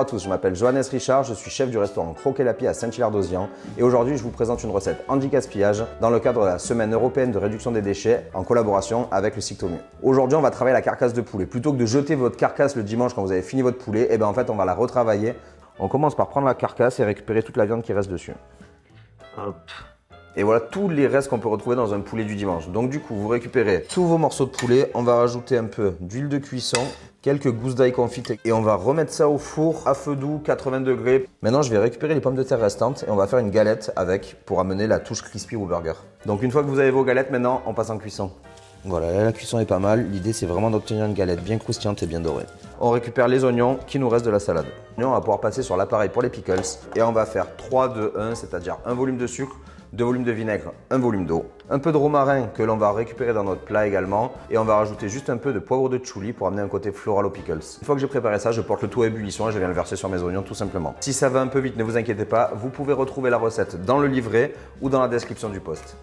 Bonjour à tous, je m'appelle Johannes Richard, je suis chef du restaurant Croquet Lapi à Saint-Hilaire-d'Ozian et aujourd'hui je vous présente une recette anti-gaspillage dans le cadre de la semaine européenne de réduction des déchets en collaboration avec le Cyctomu. Aujourd'hui on va travailler la carcasse de poulet. Plutôt que de jeter votre carcasse le dimanche quand vous avez fini votre poulet, et bien en fait on va la retravailler. On commence par prendre la carcasse et récupérer toute la viande qui reste dessus. Hop. Et voilà tous les restes qu'on peut retrouver dans un poulet du dimanche. Donc du coup, vous récupérez tous vos morceaux de poulet. On va rajouter un peu d'huile de cuisson, quelques gousses d'ail confites et on va remettre ça au four à feu doux, 80 degrés. Maintenant, je vais récupérer les pommes de terre restantes et on va faire une galette avec pour amener la touche crispy au burger. Donc une fois que vous avez vos galettes, maintenant, on passe en cuisson. Voilà, là, la cuisson est pas mal. L'idée, c'est vraiment d'obtenir une galette bien croustillante et bien dorée. On récupère les oignons qui nous restent de la salade. On va pouvoir passer sur l'appareil pour les pickles et on va faire 3, 2, 1, c'est-à-dire un volume de sucre, 2 volumes de vinaigre, 1 volume d'eau, un peu de romarin que l'on va récupérer dans notre plat également et on va rajouter juste un peu de poivre de chili pour amener un côté floral aux pickles. Une fois que j'ai préparé ça, je porte le tout à ébullition et je viens le verser sur mes oignons tout simplement. Si ça va un peu vite, ne vous inquiétez pas, vous pouvez retrouver la recette dans le livret ou dans la description du post.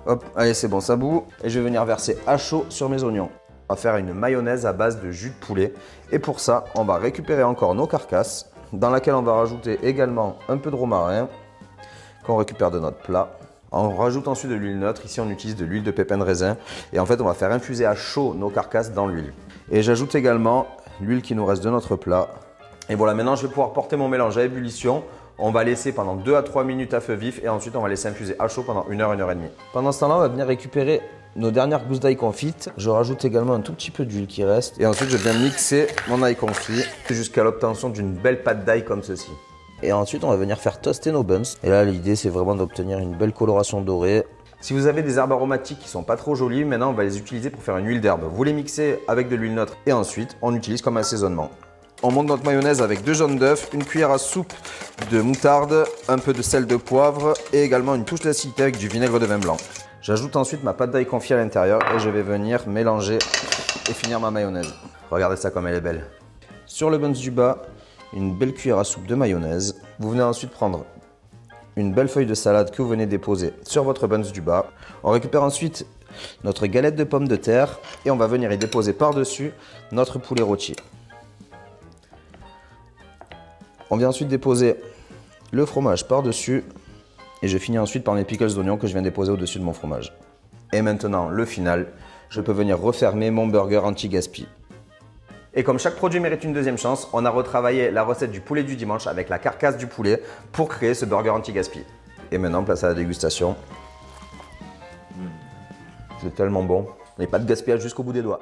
Hop, allez c'est bon, ça bout et je vais venir verser à chaud sur mes oignons. On va faire une mayonnaise à base de jus de poulet et pour ça, on va récupérer encore nos carcasses dans laquelle on va rajouter également un peu de romarin qu'on récupère de notre plat. On rajoute ensuite de l'huile neutre, ici on utilise de l'huile de pépins de raisin et en fait on va faire infuser à chaud nos carcasses dans l'huile. Et j'ajoute également l'huile qui nous reste de notre plat. Et voilà, maintenant je vais pouvoir porter mon mélange à ébullition. On va laisser pendant 2 à 3 minutes à feu vif et ensuite on va laisser infuser à chaud pendant 1 heure, 1 heure et demie. Pendant ce temps-là, on va venir récupérer nos dernières gousses d'ail confites. Je rajoute également un tout petit peu d'huile qui reste et ensuite je viens mixer mon ail confit jusqu'à l'obtention d'une belle pâte d'ail comme ceci. Et ensuite, on va venir faire toaster nos buns. Et là, l'idée, c'est vraiment d'obtenir une belle coloration dorée. Si vous avez des herbes aromatiques qui sont pas trop jolies, maintenant, on va les utiliser pour faire une huile d'herbe. Vous les mixez avec de l'huile neutre et ensuite, on utilise comme assaisonnement. On monte notre mayonnaise avec 2 jaunes d'œufs, une cuillère à soupe de moutarde, un peu de sel de poivre et également une touche d'acidité avec du vinaigre de vin blanc. J'ajoute ensuite ma pâte d'ail confit à l'intérieur et je vais venir mélanger et finir ma mayonnaise. Regardez ça comme elle est belle. Sur le buns du bas, une belle cuillère à soupe de mayonnaise. Vous venez ensuite prendre une belle feuille de salade que vous venez déposer sur votre buns du bas. On récupère ensuite notre galette de pommes de terre et on va venir y déposer par-dessus notre poulet rôti. On vient ensuite déposer le fromage par-dessus et je finis ensuite par mes pickles d'oignon que je viens déposer au-dessus de mon fromage. Et maintenant, le final, je peux venir refermer mon burger anti-gaspi. Et comme chaque produit mérite une deuxième chance, on a retravaillé la recette du poulet du dimanche avec la carcasse du poulet pour créer ce burger anti-gaspi. Et maintenant, place à la dégustation. C'est tellement bon. Mais pas de gaspillage jusqu'au bout des doigts.